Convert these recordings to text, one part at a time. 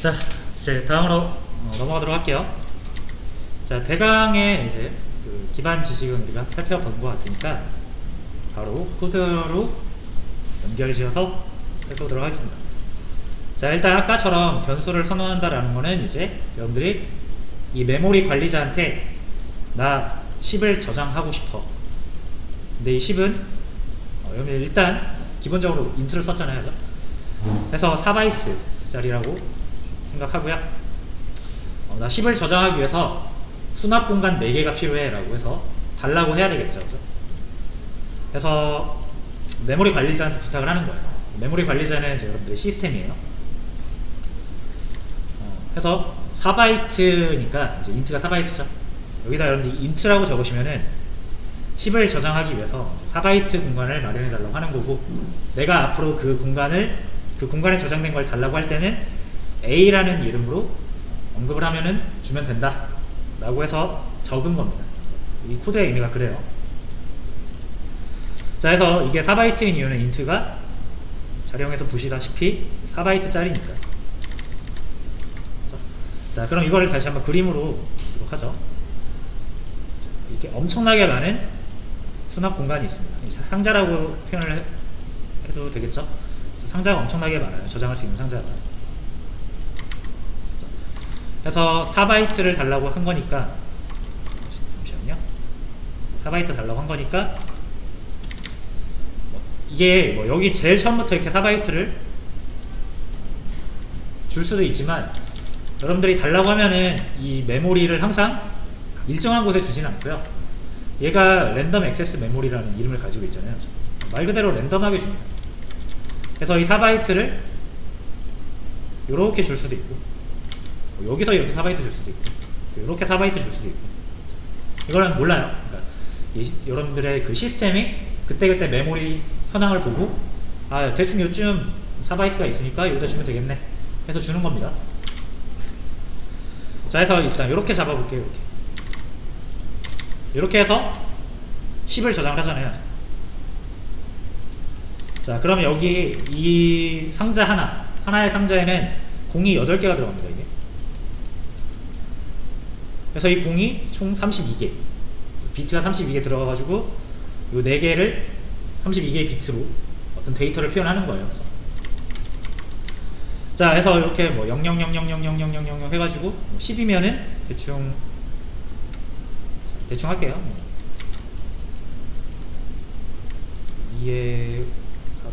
자, 이제 다음으로 넘어가도록 할게요. 자, 대강의 이제 그 기반 지식은 우리가 살펴본 것 같으니까 바로 코드로 연결지어서 살펴보도록 하겠습니다. 자, 일단 아까처럼 변수를 선언한다라는 거는 이제 여러분들이 이 메모리 관리자한테 나 10을 저장하고 싶어. 근데 이 10은 여러분들 일단 기본적으로 인트를 썼잖아요. 그죠? 그래서 4바이트 짜리라고 생각하고요. 나 10을 저장하기 위해서 수납 공간 4개가 필요해 라고 해서 달라고 해야 되겠죠. 그죠? 그래서 메모리 관리자한테 부탁을 하는 거예요. 메모리 관리자는 이제 여러분들의 시스템이에요. 그래서 4바이트니까 이제 인트가 4바이트죠. 여기다 여러분들이 인트라고 적으시면은 10을 저장하기 위해서 4바이트 공간을 마련해 달라고 하는 거고, 내가 앞으로 그 공간에 저장된 걸 달라고 할 때는 A라는 이름으로 언급을 하면은 주면 된다 라고 해서 적은 겁니다. 이 코드의 의미가 그래요. 자, 그래서 이게 4바이트인 이유는 인트가 자령에서 보시다시피 4바이트 짜리니까. 자, 그럼 이거를 다시 한번 그림으로 보도록 하죠. 이렇게 엄청나게 많은 수납 공간이 있습니다. 상자라고 표현을 해도 되겠죠? 상자가 엄청나게 많아요. 저장할 수 있는 상자가. 그래서 4바이트를 달라고 한 거니까, 잠시만요. 4바이트 달라고 한 거니까, 이게 여기 제일 처음부터 이렇게 4바이트를 줄 수도 있지만, 여러분들이 달라고 하면은 이 메모리를 항상 일정한 곳에 주진 않고요. 얘가 랜덤 액세스 메모리라는 이름을 가지고 있잖아요. 말 그대로 랜덤하게 줍니다. 그래서 이 4바이트를 이렇게 줄 수도 있고, 여기서 이렇게 4바이트 줄 수도 있고, 이렇게 4바이트 줄 수도 있고, 이거는 몰라요. 그러니까 여러분들의 그 시스템이 그때그때 메모리 현황을 보고, 아, 대충 요쯤 4바이트가 있으니까 여기다 주면 되겠네 해서 주는 겁니다. 자, 해서 일단 이렇게 잡아볼게요. 이렇게 해서 10을 저장을 하잖아요. 자, 그러면 여기 이 상자 하나의 상자에는 공이 8개가 들어갑니다. 이게. 그래서 이 공이 총 32개, 비트가 32개 들어가가지고 요 4개를 32개의 비트로 어떤 데이터를 표현하는 거예요. 자, 그래서 이렇게 0000000000 해가지고 10이면은 대충 할게요. 2에 4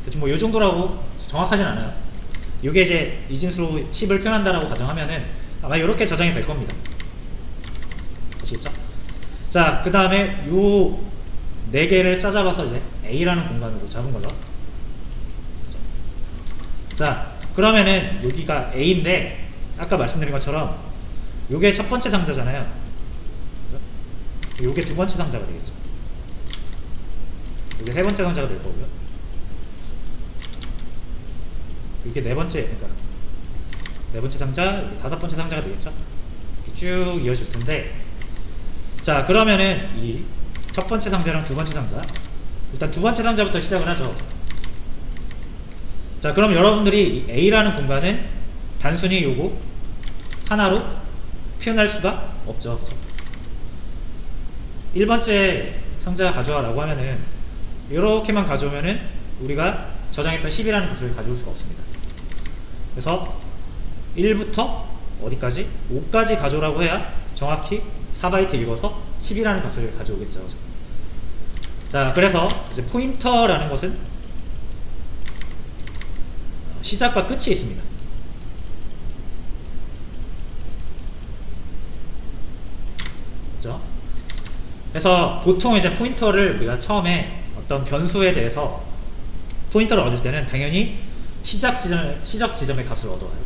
대충 요 정도라고 정확하진 않아요. 이게 이제 이진수로 10을 표현한다라고 가정하면은 아마 이렇게 저장이 될 겁니다. 아시겠죠? 자, 그 다음에 요 4개를 싸잡아서 이제 A라는 공간으로 잡은 거죠. 자, 그러면은 여기가 A인데 아까 말씀드린 것처럼 요게 첫 번째 상자잖아요. 그죠? 요게 두 번째 상자가 되겠죠. 요게 세 번째 상자가 될 거고요. 이게 네 번째, 그러니까 네 번째 상자, 다섯 번째 상자가 되겠죠. 이렇게 쭉 이어질 텐데, 자, 그러면은 이 첫 번째 상자랑 두 번째 상자, 일단 두 번째 상자부터 시작을 하죠. 자, 그럼 여러분들이 이 A라는 공간은 단순히 요거 하나로 표현할 수가 없죠. 그렇죠? 1번째 상자 가져와 라고 하면은 이렇게만 가져오면은 우리가 저장했던 10이라는 값을 가져올 수가 없습니다. 그래서 1부터 어디까지? 5까지 가져오라고 해야 정확히 4바이트 읽어서 10이라는 값을 가져오겠죠. 그렇죠? 자, 그래서 이제 포인터라는 것은 시작과 끝이 있습니다. 그렇죠? 그래서 보통 이제 포인터를 우리가 처음에 어떤 변수에 대해서 포인터를 얻을 때는 당연히 시작 지점의 값을 얻어와요.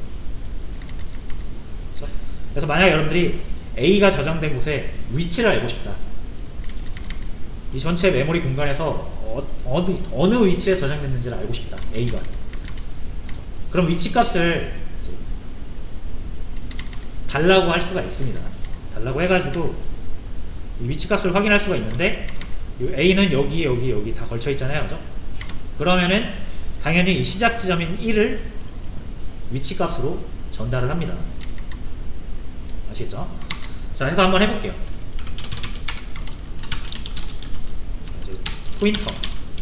그렇죠? 그래서 만약 여러분들이 A가 저장된 곳의 위치를 알고 싶다. 이 전체 메모리 공간에서 어느 위치에 저장됐는지를 알고 싶다. A가. 그럼 위치 값을 달라고 할 수가 있습니다. 달라고 해가지고 이 위치 값을 확인할 수가 있는데, 이 A는 여기 다 걸쳐 있잖아요. 그죠? 그러면은 당연히 이 시작 지점인 1을 위치값으로 전달을 합니다. 아시겠죠? 자, 해서 한번 해볼게요. 이제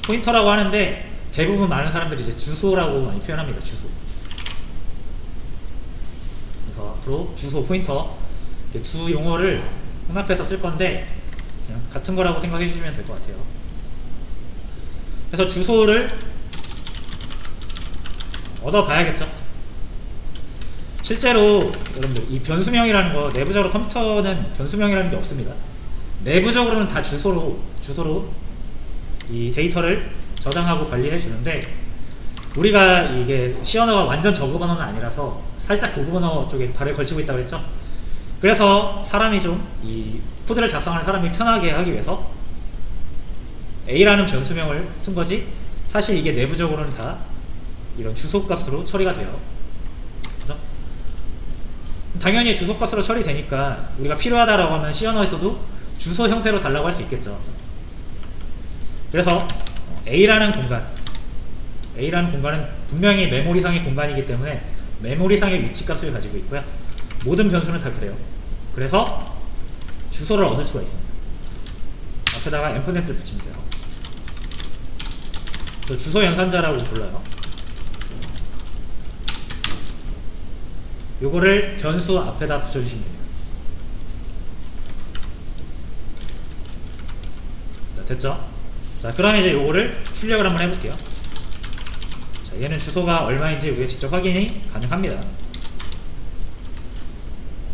포인터라고 하는데 대부분 많은 사람들이 이제 주소라고 많이 표현합니다. 주소. 그래서 앞으로 주소, 포인터 이렇게 두 용어를 혼합해서 쓸 건데 그냥 같은 거라고 생각해 주시면 될 것 같아요. 그래서 주소를 얻어봐야겠죠. 실제로 여러분들 이 변수명이라는 거, 내부적으로 컴퓨터는 변수명이라는 게 없습니다. 내부적으로는 다 주소로 이 데이터를 저장하고 관리해 주는데, 우리가 이게 C 언어가 완전 저급 언어는 아니라서 살짝 고급 언어 쪽에 발을 걸치고 있다고 했죠. 그래서 사람이 좀 이 코드를 작성하는 사람이 편하게 하기 위해서 A라는 변수명을 쓴 거지, 사실 이게 내부적으로는 다 이런 주소값으로 처리가 돼요. 그죠? 당연히 주소값으로 처리되니까 우리가 필요하다라고 하면 C 언어에서도 주소 형태로 달라고 할 수 있겠죠. 그래서 A라는 공간은 분명히 메모리상의 공간이기 때문에 메모리상의 위치값을 가지고 있고요. 모든 변수는 다 그래요. 그래서 주소를 얻을 수가 있습니다. 앞에다가 앰퍼센트를 붙이면 돼요. 주소 연산자라고 불러요. 요거를 변수 앞에다 붙여주시면 됩니다. 자, 됐죠? 자, 그럼 이제 요거를 출력을 한번 해볼게요. 자, 얘는 주소가 얼마인지 우리가 직접 확인이 가능합니다.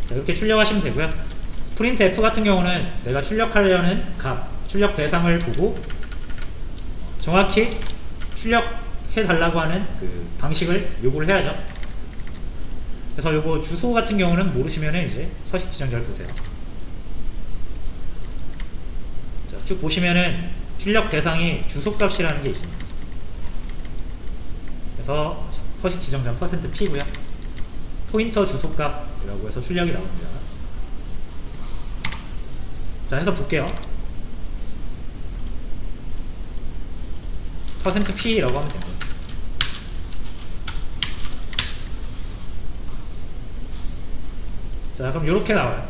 자, 이렇게 출력하시면 되고요. 프린트 F 같은 경우는 내가 출력하려는 값, 출력 대상을 보고 정확히 출력해 달라고 하는 그 방식을 요구를 해야죠. 그래서 요거 주소 같은 경우는 모르시면은 이제 서식 지정자를 보세요. 자, 쭉 보시면은 출력 대상이 주소값이라는 게 있습니다. 그래서 서식 지정자 %p고요. 포인터 주소값이라고 해서 출력이 나옵니다. 자, 해서 볼게요. %p라고 하면 됩니다. 자, 그럼 이렇게 나와요.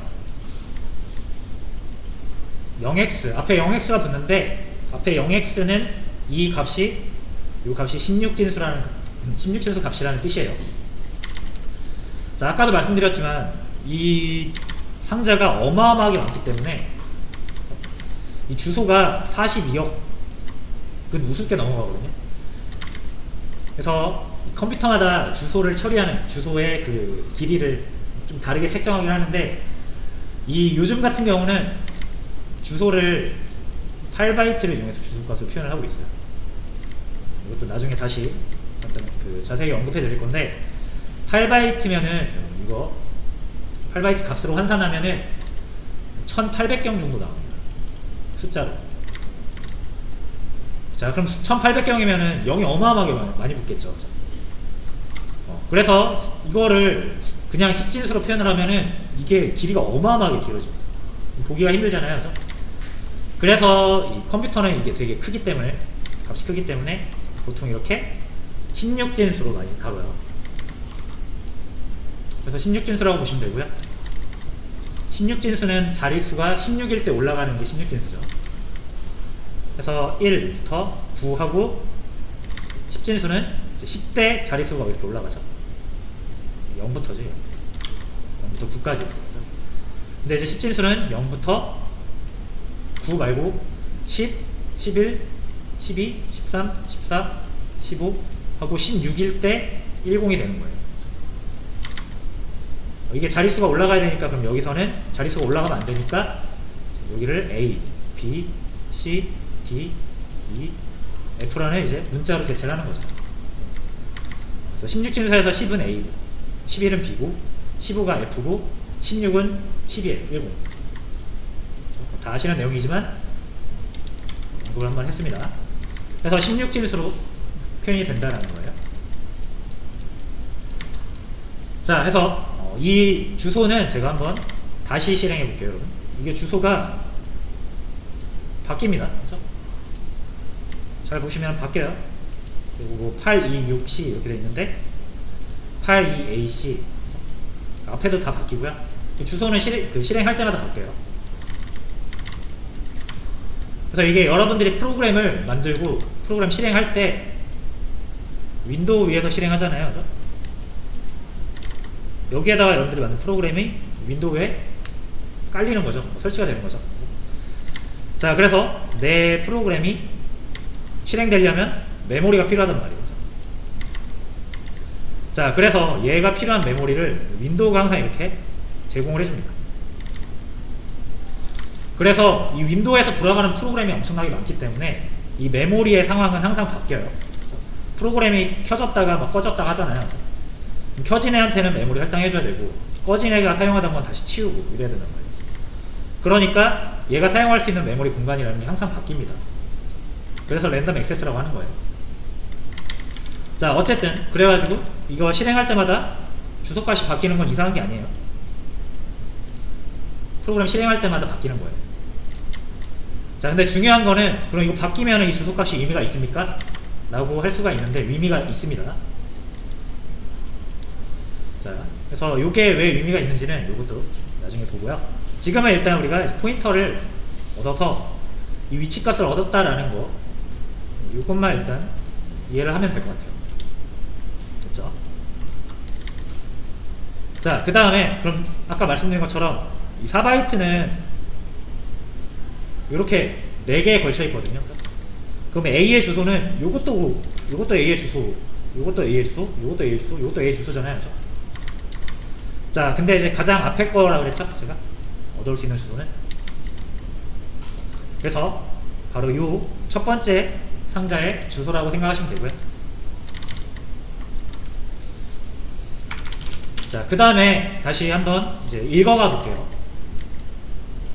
0x, 앞에 0x가 붙는데 앞에 0x는 이 값이 16진수 값이라는 뜻이에요. 자, 아까도 말씀드렸지만 이 상자가 어마어마하게 많기 때문에 이 주소가 42억은 우습게 넘어가거든요. 그래서 컴퓨터마다 주소를 처리하는 주소의 그 길이를 좀 다르게 책정하긴 하는데, 이 요즘 같은 경우는 주소를 8바이트를 이용해서 주소값을 표현을 하고 있어요. 이것도 나중에 다시 그 자세히 언급해 드릴 건데, 8바이트면은 이거 8바이트 값으로 환산하면은 1800경 정도 나옵니다. 숫자로. 자, 그럼 1800경이면은 0이 어마어마하게 많이 붙겠죠. 그래서 이거를 그냥 10진수로 표현을 하면은 이게 길이가 어마어마하게 길어집니다. 보기가 힘들잖아요. 그죠? 그래서 이 컴퓨터는 이게 되게 크기 때문에, 값이 크기 때문에 보통 이렇게 16진수로 많이 가고요. 그래서 16진수라고 보시면 되고요. 16진수는 자릿수가 16일 때 올라가는 게 16진수죠. 그래서 1부터 9하고 10진수는 10대 자릿수가 이렇게 올라가죠. 0부터죠. 0부터 9까지 이렇게 가죠. 근데 이제 10진수는 0부터 9 말고 10, 11, 12, 13, 14, 15 하고 16일 때 10이 되는 거예요. 이게 자릿수가 올라가야 되니까, 그럼 여기서는 자릿수가 올라가면 안 되니까 여기를 A, B, C, D, E, F라는 이제 문자로 대체를 하는 거죠. 그래서 16진수에서 10은 A고, 11은 B고, 15가 F고, 16은 12예요. 10. 다 아시는 내용이지만 언급을 한번 했습니다. 그래서 16진수로 표현이 된다는 거예요. 자, 해서 이 주소는 제가 한번 다시 실행해 볼게요, 여러분. 이게 주소가 바뀝니다. 그렇죠? 잘 보시면 바뀌어요. 그리고 826C 이렇게 돼 있는데 82AC 앞에도 다 바뀌고요. 주소는 실행할 때마다 바뀌어요. 그래서 이게 여러분들이 프로그램을 만들고 프로그램 실행할 때 윈도우 위에서 실행하잖아요. 그죠? 여기에다가 여러분들이 만든 프로그램이 윈도우에 깔리는 거죠. 설치가 되는 거죠. 자, 그래서 내 프로그램이 실행되려면 메모리가 필요하단 말이에요. 자, 그래서 얘가 필요한 메모리를 윈도우가 항상 이렇게 제공을 해줍니다. 그래서 이 윈도우에서 돌아가는 프로그램이 엄청나게 많기 때문에 이 메모리의 상황은 항상 바뀌어요. 프로그램이 켜졌다가 막 꺼졌다가 하잖아요. 켜진 애한테는 메모리 할당해줘야 되고 꺼진 애가 사용하던 건 다시 치우고 이래야 된단 말이에요. 그러니까 얘가 사용할 수 있는 메모리 공간이라는 게 항상 바뀝니다. 그래서 랜덤 액세스라고 하는 거예요. 자, 어쨌든 그래가지고 이거 실행할 때마다 주소값이 바뀌는 건 이상한 게 아니에요. 프로그램 실행할 때마다 바뀌는 거예요. 자, 근데 중요한 거는 그럼 이거 바뀌면 이 주소값이 의미가 있습니까? 라고 할 수가 있는데 의미가 있습니다. 자, 그래서 이게 왜 의미가 있는지는 이것도 나중에 보고요. 지금은 일단 우리가 포인터를 얻어서 이 위치값을 얻었다라는 거 이것만 일단 이해를 하면 될 것 같아요. 됐죠? 자, 그 다음에 그럼 아까 말씀드린 것처럼 이 4바이트는 이렇게 4개에 걸쳐 있거든요. 그럼 A의 주소는 요것도 A의 주소, 요것도 A의 주소, 요것도 A의 주소, 요것도 A의 주소잖아요. 그렇죠? 자, 근데 이제 가장 앞에 거라고 그랬죠? 제가 얻어올 수 있는 주소는. 그래서 바로 요 첫 번째 상자의 주소라고 생각하시면 되고요. 자, 그 다음에 다시 한번 이제 읽어가 볼게요.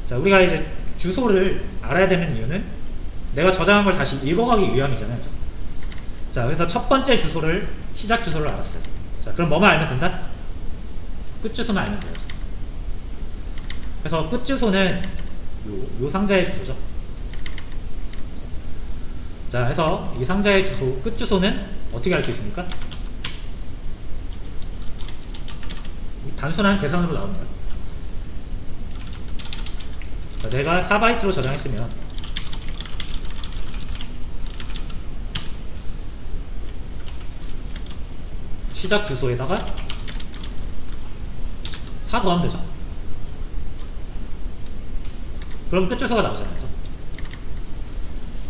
자, 우리가 이제 주소를 알아야 되는 이유는 내가 저장한 걸 다시 읽어가기 위함이잖아요. 그죠? 자, 그래서 첫 번째 주소를, 시작 주소를 알았어요. 자, 그럼 뭐만 알면 된다? 끝 주소만 알면 돼요. 그래서 끝 주소는 요 상자의 주소죠. 자, 그래서 이 상자의 주소, 끝 주소는 어떻게 알 수 있습니까? 단순한 계산으로 나옵니다. 자, 내가 4바이트로 저장했으면 시작 주소에다가 4 더하면 되죠. 그럼 끝 주소가 나오잖아요.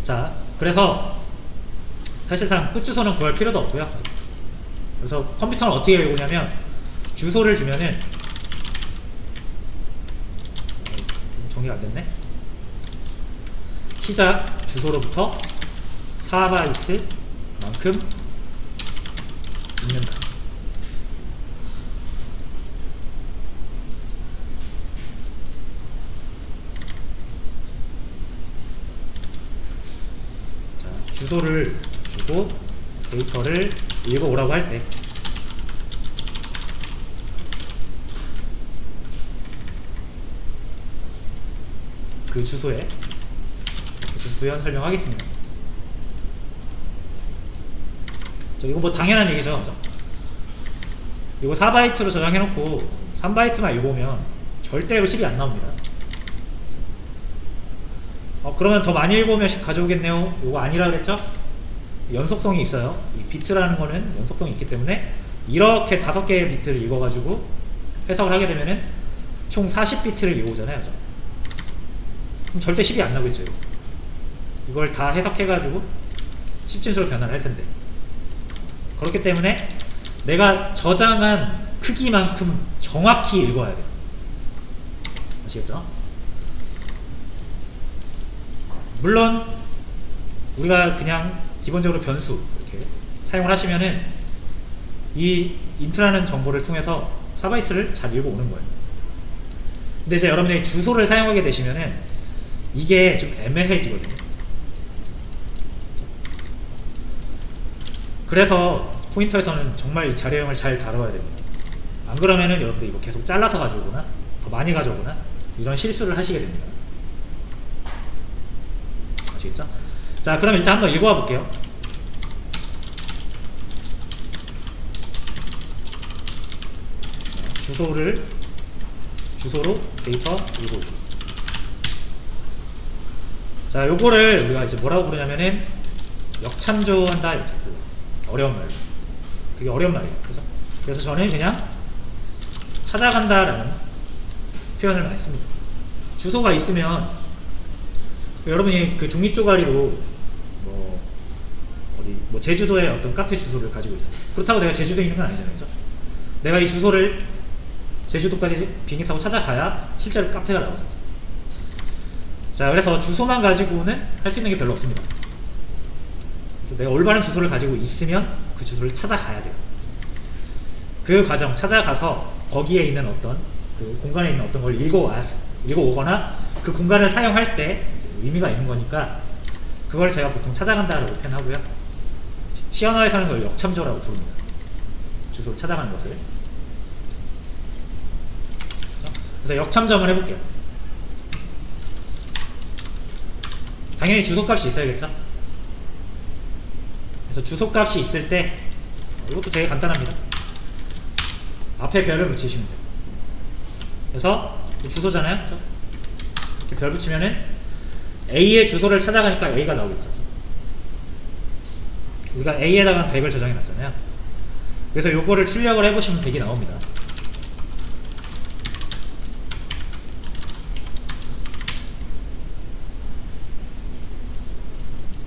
자, 그래서 사실상 끝 주소는 구할 필요도 없고요. 그래서 컴퓨터는 어떻게 읽으냐면 주소를 주면은 정리가 안 됐네. 시작 주소로부터 4바이트만큼 읽는다. 자, 주소를 주고 데이터를 읽어오라고 할 때 그 주소에 좀 부연 설명하겠습니다. 이거 뭐 당연한 얘기죠. 이거 4바이트로 저장해놓고 3바이트만 읽어보면 절대로 10이 안 나옵니다. 그러면 더 많이 읽어오면 10 가져오겠네요. 이거 아니라 그랬죠? 연속성이 있어요. 이 비트라는 거는 연속성이 있기 때문에 이렇게 5개의 비트를 읽어가지고 해석을 하게 되면은 총 40비트를 읽어오잖아요. 그럼 절대 10이 안 나오겠죠. 이걸 다 해석해가지고 10진수로 변화를 할 텐데. 그렇기 때문에 내가 저장한 크기만큼 정확히 읽어야 돼요. 아시겠죠? 물론 우리가 그냥 기본적으로 변수 이렇게 사용을 하시면은 이 int라는 정보를 통해서 4바이트를 잘 읽어오는 거예요. 근데 이제 여러분들이 주소를 사용하게 되시면은 이게 좀 애매해지거든요. 그래서 포인터에서는 정말 이 자료형을 잘 다뤄야 됩니다. 안 그러면은 여러분들 이거 계속 잘라서 가져오거나 더 많이 가져오거나 이런 실수를 하시게 됩니다. 아시겠죠? 자, 그럼 일단 한번 읽어와 볼게요. 주소로 데이터 읽고. 자, 요거를 우리가 이제 뭐라고 부르냐면은 역참조한다 이렇게 불러요. 어려운 말로. 그게 어려운 말이에요. 그죠? 그래서 저는 그냥 찾아간다라는 표현을 많이 씁니다. 주소가 있으면 여러분이 그 종이 쪼가리로 뭐 제주도의 어떤 카페 주소를 가지고 있어요. 그렇다고 내가 제주도에 있는 건 아니잖아요. 그죠? 내가 이 주소를 제주도까지 비행기 타고 찾아가야 실제로 카페가 나오죠. 자, 그래서 주소만 가지고는 할 수 있는 게 별로 없습니다. 내가 올바른 주소를 가지고 있으면 그 주소를 찾아가야 돼요. 그 과정, 찾아가서 거기에 있는 어떤 그 공간에 있는 어떤 걸 읽어오거나 그 공간을 사용할 때 의미가 있는 거니까 그걸 제가 보통 찾아간다라고 표현하고요. C 언어에서는 그걸 역참조라고 부릅니다. 주소를 찾아가는 것을. 그래서 역참조를 해볼게요. 당연히 주소값이 있어야겠죠? 그래서 주소값이 있을 때 이것도 되게 간단합니다. 앞에 별을 붙이시면 돼요. 그래서 주소잖아요. 그렇죠? 이렇게 별 붙이면은 A의 주소를 찾아가니까 A가 나오겠죠. 우리가 A에다가 100을 저장해 놨잖아요. 그래서 요거를 출력을 해보시면 100이 나옵니다.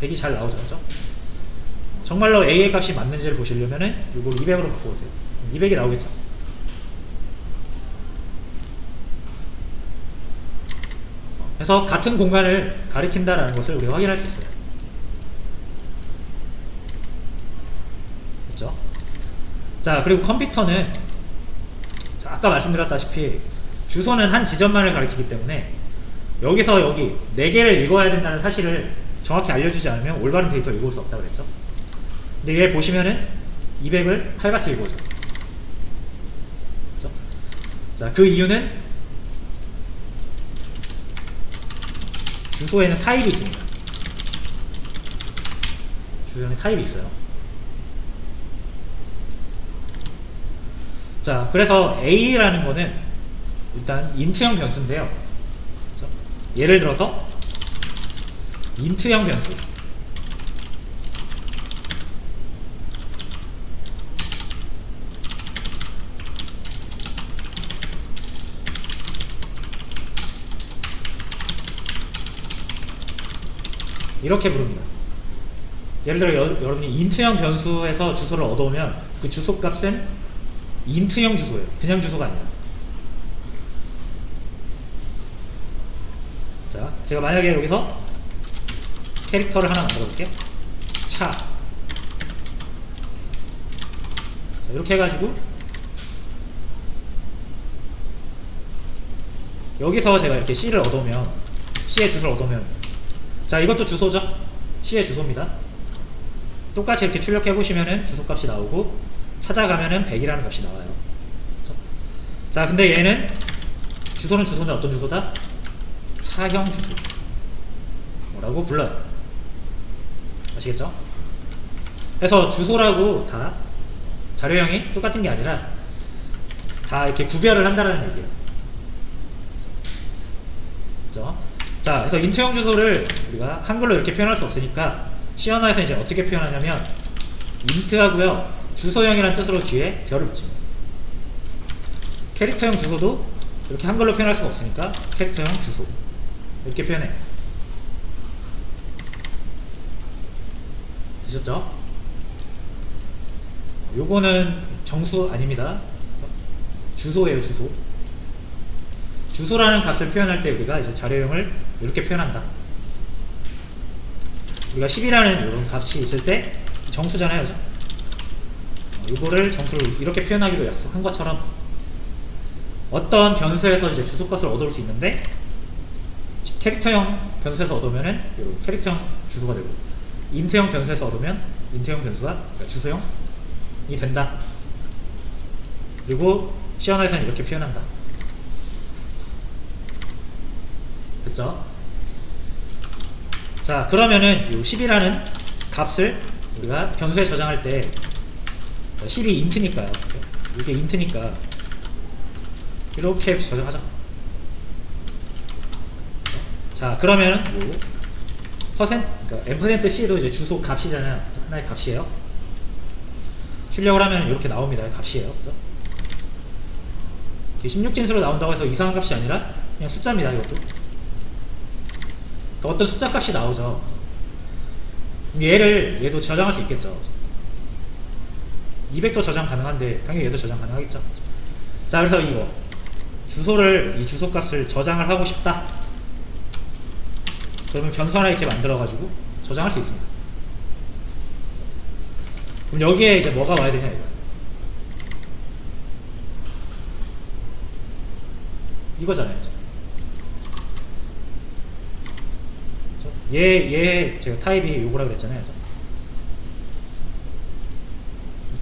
백이 잘 나오죠. 그렇죠? 정말로 A의 값이 맞는지를 보시려면은 요걸 200으로 바꿔보세요. 200이 나오겠죠. 그래서 같은 공간을 가리킨다라는 것을 우리가 확인할 수 있어요. 그렇죠? 자, 그리고 컴퓨터는 자, 아까 말씀드렸다시피 주소는 한 지점만을 가리키기 때문에 여기서 여기 4개를 읽어야 된다는 사실을 정확히 알려주지 않으면 올바른 데이터를 읽을 수 없다고 그랬죠. 근데 얘 보시면은 200을 칼같이 읽어줘. 그렇죠? 자, 그 이유는 주소에는 타입이 있습니다. 주소에는 타입이 있어요. 자, 그래서 A라는 거는 일단 인트형 변수인데요. 그렇죠? 예를 들어서 인트형 변수 이렇게 부릅니다. 예를 들어 여러분이 인트형 변수에서 주소를 얻어오면 그 주소 값은 인트형 주소예요. 그냥 주소가 아니라. 자, 제가 만약에 여기서 캐릭터를 하나 만들어 볼게요. 차. 자, 이렇게 해가지고 여기서 제가 이렇게 C를 얻어오면 C의 주소를 얻어오면 자, 이것도 주소죠. C의 주소입니다. 똑같이 이렇게 출력해 보시면은 주소값이 나오고 찾아가면은 100이라는 값이 나와요. 그렇죠? 자, 근데 얘는 주소는 주소인데 어떤 주소다? 차형 주소. 뭐라고 불러요. 아시겠죠? 그래서 주소라고 다 자료형이 똑같은 게 아니라 다 이렇게 구별을 한다는 얘기예요. 그렇죠? 자, 그래서 인트형 주소를 우리가 한글로 이렇게 표현할 수 없으니까 C 언어에서 이제 어떻게 표현하냐면 인트하고요 주소형이라는 뜻으로 뒤에 별을 붙입니다. 캐릭터형 주소도 이렇게 한글로 표현할 수가 없으니까 캐릭터형 주소 이렇게 표현해요. 되셨죠? 요거는 정수 아닙니다. 주소예요, 주소. 주소라는 값을 표현할 때 우리가 이제 자료형을 이렇게 표현한다. 우리가 10이라는 이런 값이 있을 때 정수잖아요, 그죠? 이거를 정수로 이렇게 표현하기로 약속한 것처럼 어떤 변수에서 이제 주소값을 얻어올 수 있는데 캐릭터형 변수에서 얻으면은 캐릭터형 주소가 되고 인트형 변수에서 얻으면 인트형 변수가 그러니까 주소형이 된다. 그리고 C 언어에서는 이렇게 표현한다. 됐죠? 자, 그러면은 이 10이라는 값을 우리가 변수에 저장할 때 10이 인트니까요. 이게 인트니까 이렇게 저장하자. 자, 그러면 뭐 그러니까 %c도 이제 주소 값이잖아요. 하나의 값이에요. 출력을 하면 이렇게 나옵니다. 값이에요. 그죠? 16진수로 나온다고 해서 이상한 값이 아니라 그냥 숫자입니다. 이것도. 그러니까 어떤 숫자 값이 나오죠. 얘도 저장할 수 있겠죠. 200도 저장 가능한데 당연히 얘도 저장 가능하겠죠. 자, 그래서 이 주소 값을 저장을 하고 싶다. 그러면 변수 하나 이렇게 만들어가지고 저장할 수 있습니다. 그럼 여기에 이제 뭐가 와야 되냐, 이거잖아요. 제가 타입이 요거라 그랬잖아요.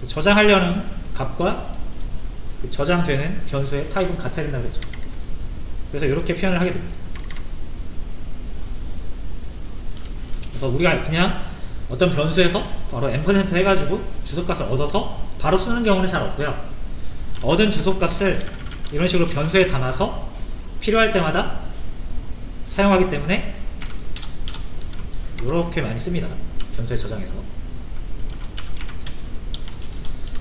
저장하려는 값과 그 저장되는 변수의 타입은 같아야 된다고 그랬죠. 그래서 이렇게 표현을 하게 됩니다. 그래서 우리가 그냥 어떤 변수에서 바로 앰퍼센트 해가지고 주소값을 얻어서 바로 쓰는 경우는 잘 없고요. 얻은 주소값을 이런 식으로 변수에 담아서 필요할 때마다 사용하기 때문에 이렇게 많이 씁니다. 변수에 저장해서.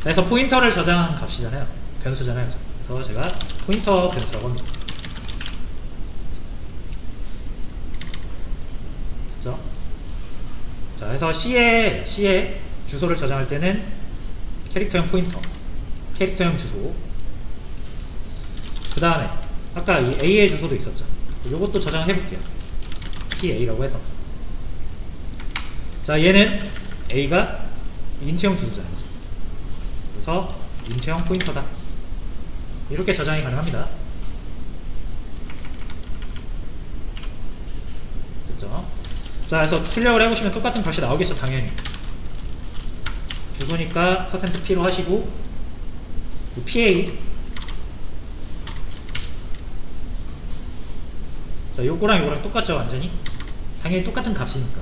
그래서 포인터를 저장한 값이잖아요. 변수잖아요. 그래서 제가 포인터 변수라고 합니다. 됐죠? 자, 그래서 C에 주소를 저장할 때는 캐릭터형 포인터, 캐릭터형 주소. 그 다음에 아까 이 A의 주소도 있었죠. 요것도 저장을 해볼게요. TA라고 해서. 자, 얘는 A가 인트형 주소잖아요. 그래서 인트형 포인터다. 이렇게 저장이 가능합니다. 됐죠? 자, 그래서 출력을 해보시면 똑같은 값이 나오겠죠, 당연히. 주소니까 %p로 하시고, PA. 자, 요거랑 똑같죠, 완전히? 당연히 똑같은 값이니까.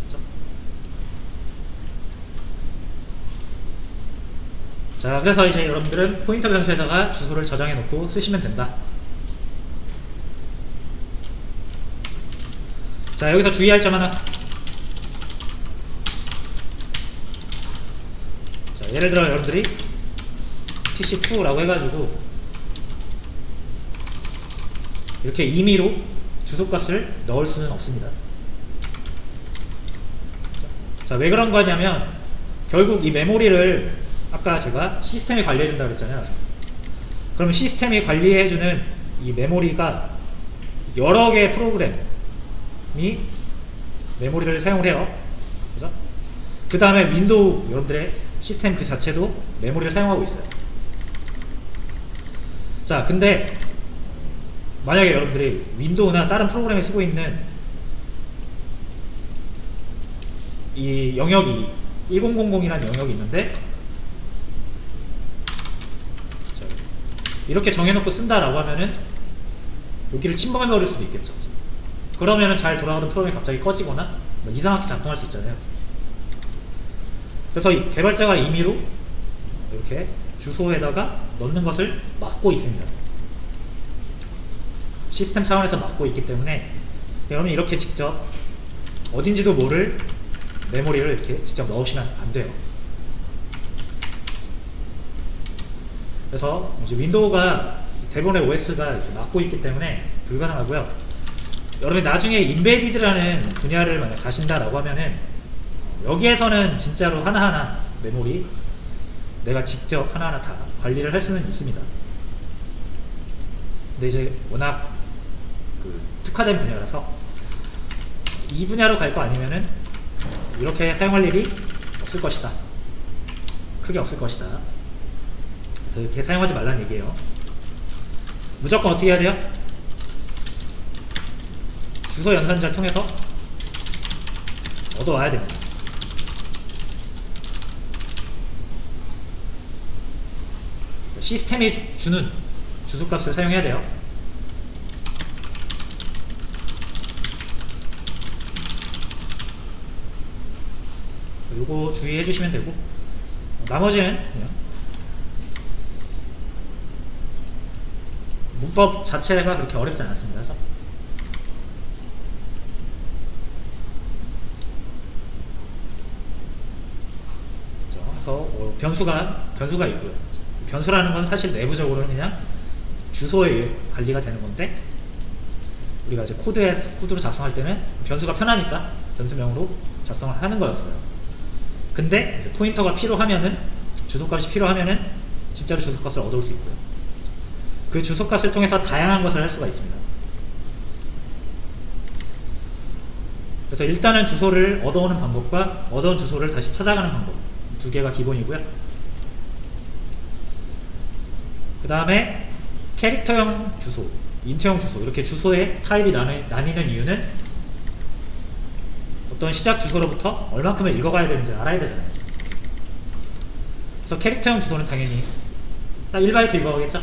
그렇죠? 자, 그래서 이제 여러분들은 포인터 변수에다가 주소를 저장해 놓고 쓰시면 된다. 자, 여기서 주의할 점 하나. 자, 예를 들어 여러분들이 pc2라고 해가지고 이렇게 임의로 주소값을 넣을 수는 없습니다. 자, 왜 그런 거냐면 결국 이 메모리를 아까 제가 시스템이 관리해준다 그랬잖아요. 그럼 시스템이 관리해주는 이 메모리가 여러 개의 프로그램이 메모리를 사용을 해요. 그죠? 그 다음에 윈도우 여러분들의 시스템 그 자체도 메모리를 사용하고 있어요. 자, 근데 만약에 여러분들이 윈도우나 다른 프로그램에 쓰고 있는 이 영역이 1000이라는 영역이 있는데 이렇게 정해놓고 쓴다라고 하면은 여기를 침범해 버릴 수도 있겠죠. 그러면은 잘 돌아가던 프로그램이 갑자기 꺼지거나 뭐 이상하게 작동할 수 있잖아요. 그래서 이 개발자가 임의로 이렇게 주소에다가 넣는 것을 막고 있습니다. 시스템 차원에서 막고 있기 때문에 여러분 이렇게 직접 어딘지도 모를 메모리를 이렇게 직접 넣으시면 안 돼요. 그래서 이제 윈도우가 대부분의 OS가 이렇게 막고 있기 때문에 불가능하고요. 여러분이 나중에 인베디드라는 분야를 만약 가신다라고 하면은 여기에서는 진짜로 하나하나 메모리 내가 직접 하나하나 다 관리를 할 수는 있습니다. 근데 이제 워낙 특화된 분야라서 이 분야로 갈 거 아니면은 이렇게 사용할 일이 없을 것이다. 크게 없을 것이다. 그래서 이렇게 사용하지 말라는 얘기예요. 무조건 어떻게 해야 돼요? 주소 연산자를 통해서 얻어와야 됩니다. 시스템이 주는 주소값을 사용해야 돼요. 요거 주의해 주시면 되고 나머지는 그냥 문법 자체가 그렇게 어렵지 않았습니다. 그죠? 그래서 변수가 있고요. 변수라는 건 사실 내부적으로는 그냥 주소에 의해 관리가 되는 건데, 우리가 이제 코드로 작성할 때는 변수가 편하니까 변수명으로 작성을 하는 거였어요. 근데 이제 포인터가 필요하면은, 주소값이 필요하면은 진짜로 주소값을 얻어올 수 있고요. 그 주소값을 통해서 다양한 것을 할 수가 있습니다. 그래서 일단은 주소를 얻어오는 방법과 얻어온 주소를 다시 찾아가는 방법, 두 개가 기본이고요. 그 다음에 캐릭터형 주소, 인트형 주소, 이렇게 주소의 타입이 나뉘는 이유는 어떤 시작 주소로부터 얼만큼을 읽어가야 되는지 알아야 되잖아요. 그래서 캐릭터형 주소는 당연히 딱 1바이트 읽어가겠죠.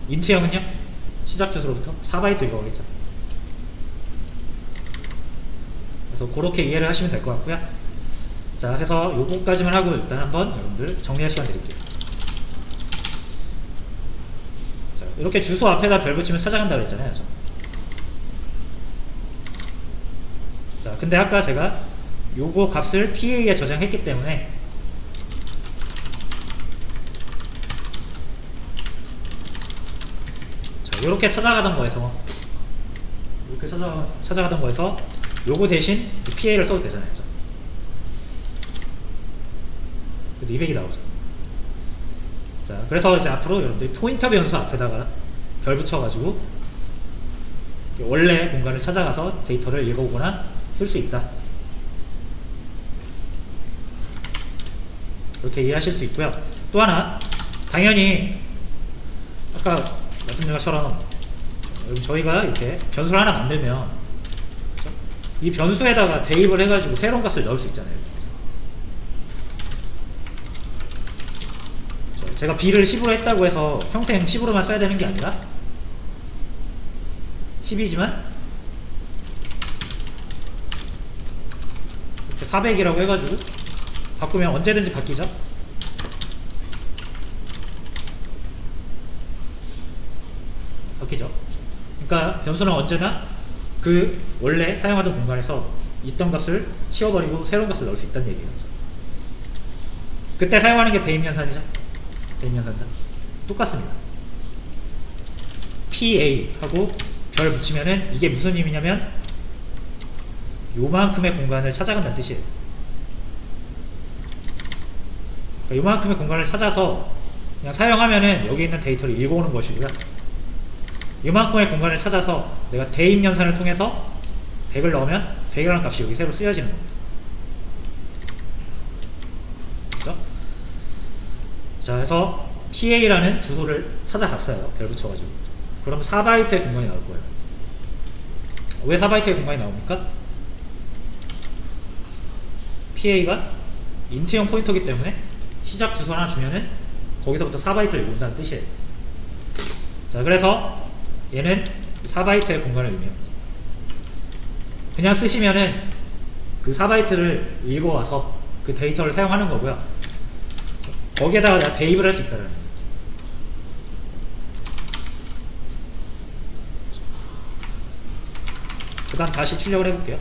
인트형은요, 시작 주소로부터 4바이트 읽어가겠죠. 그래서 그렇게 이해를 하시면 될 것 같고요. 자, 해서 요거까지만 하고 일단 한번 여러분들 정리할 시간 드릴게요. 자, 이렇게 주소 앞에다 별 붙이면 찾아간다고 했잖아요. 자, 근데 아까 제가 요거 값을 PA에 저장했기 때문에 자, 요렇게 찾아가던 거에서 이렇게 찾아가던 거에서 요거 대신 PA를 써도 되잖아요. 200이 나오죠. 자, 그래서 이제 앞으로 여러분들이 포인터 변수 앞에다가 별 붙여가지고 원래 공간을 찾아가서 데이터를 읽어오거나 쓸 수 있다. 이렇게 이해하실 수 있고요. 또 하나, 당연히 아까 말씀드린 것처럼 저희가 이렇게 변수를 하나 만들면 이 변수에다가 대입을 해가지고 새로운 값을 넣을 수 있잖아요. 제가 B를 10으로 했다고 해서 평생 10으로만 써야 되는 게 아니라 10이지만 이렇게 400이라고 해가지고 바꾸면 언제든지 바뀌죠. 그러니까 변수는 언제나 그 원래 사용하던 공간에서 있던 값을 치워버리고 새로운 값을 넣을 수 있다는 얘기예요. 그때 사용하는 게 대입연산이죠. 대입연산자 똑같습니다. PA 하고 별 붙이면은 이게 무슨 의미냐면 요만큼의 공간을 찾아간다는 뜻이에요. 그러니까 요만큼의 공간을 찾아서 그냥 사용하면은 여기 있는 데이터를 읽어오는 것이고요. 요만큼의 공간을 찾아서 내가 대입연산을 통해서 100을 넣으면 100이라는 값이 여기 새로 쓰여지는 겁니다. 그죠? 자, 그래서 PA라는 주소를 찾아갔어요. 별 붙여가지고. 그럼 4바이트의 공간이 나올 거예요. 왜 4바이트의 공간이 나옵니까? PA가 인트형 포인터이기 때문에 시작 주소 하나 주면은 거기서부터 4바이트를 읽는다는 뜻이에요. 자, 그래서 얘는 4바이트의 공간을 의미합니다. 그냥 쓰시면은 그 4바이트를 읽어와서 그 데이터를 사용하는 거고요. 거기에다가 내가 대입을 할 수 있다는 거예요. 그 다음 다시 출력을 해볼게요.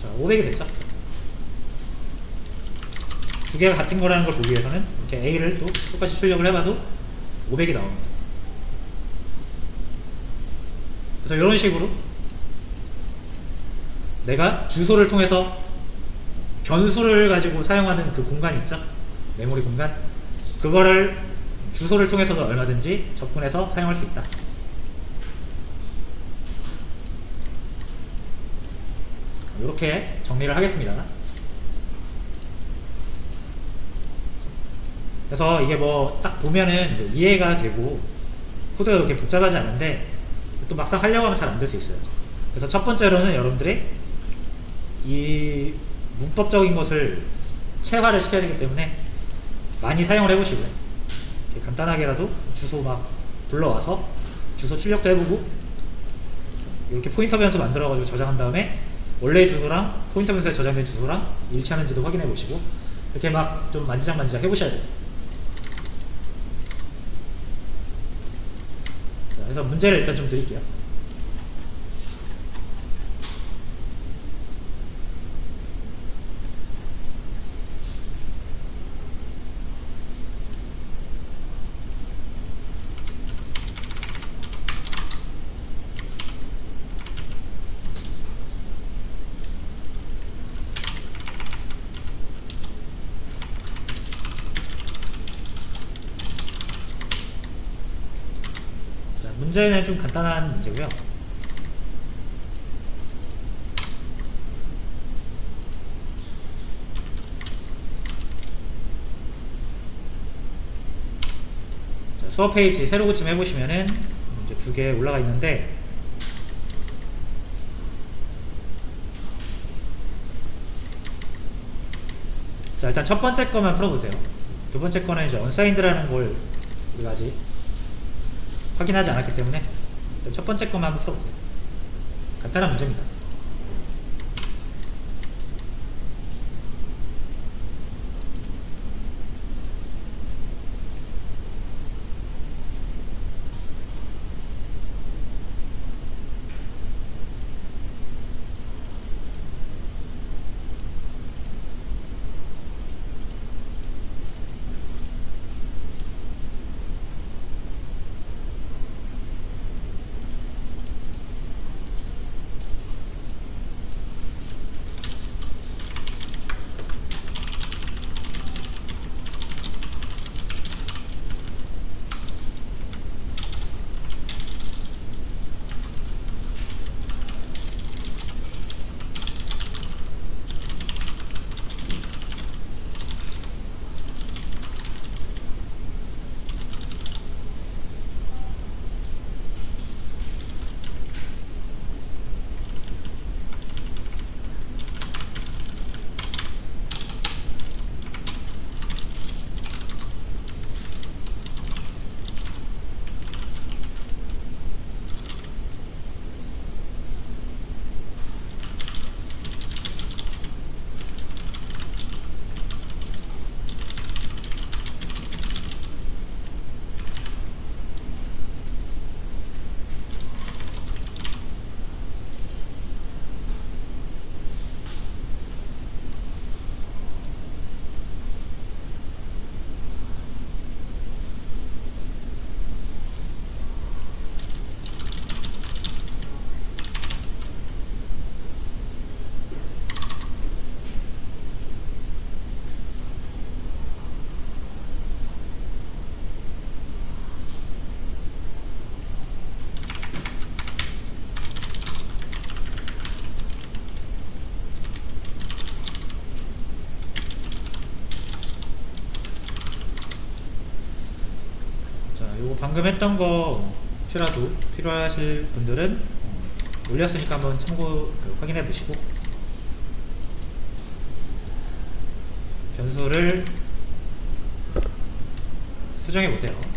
자, 500이 됐죠? 두 개가 같은 거라는 걸 보기 위해서는 이렇게 A를 또 똑같이 출력을 해봐도 500이 나옵니다. 그래서 이런 식으로 내가 주소를 통해서 변수를 가지고 사용하는 그 공간 있죠? 메모리 공간. 그거를 주소를 통해서도 얼마든지 접근해서 사용할 수 있다. 이렇게 정리를 하겠습니다. 그래서 이게 뭐 딱 보면은 이해가 되고 코드가 그렇게 복잡하지 않은데 또 막상 하려고 하면 잘 안 될 수 있어요. 그래서 첫 번째로는 여러분들이 이 문법적인 것을 체화를 시켜야 되기 때문에 많이 사용을 해보시고요. 간단하게라도 주소 막 불러와서 주소 출력도 해보고 이렇게 포인터 변수 만들어가지고 저장한 다음에 원래 주소랑 포인터 변수에 저장된 주소랑 일치하는지도 확인해 보시고 이렇게 막 좀 만지작 해보셔야 돼요. 자, 그래서 문제를 일단 좀 드릴게요. 자, 문제는 좀 간단한 문제고요. 자, 수업 페이지 새로 고침 해보시면은 이제 두 개 올라가 있는데, 자, 일단 첫 번째 거만 풀어보세요. 두 번째 거는 이제 언사인드라는 걸 우리가 아직 확인하지 않았기 때문에 일단 첫 번째 거만 한번 풀어보세요. 간단한 문제입니다. 자, 요거 방금 했던 거 혹시라도 필요하실 분들은 올렸으니까 한번 참고 확인해 보시고, 변수를 수정해 보세요.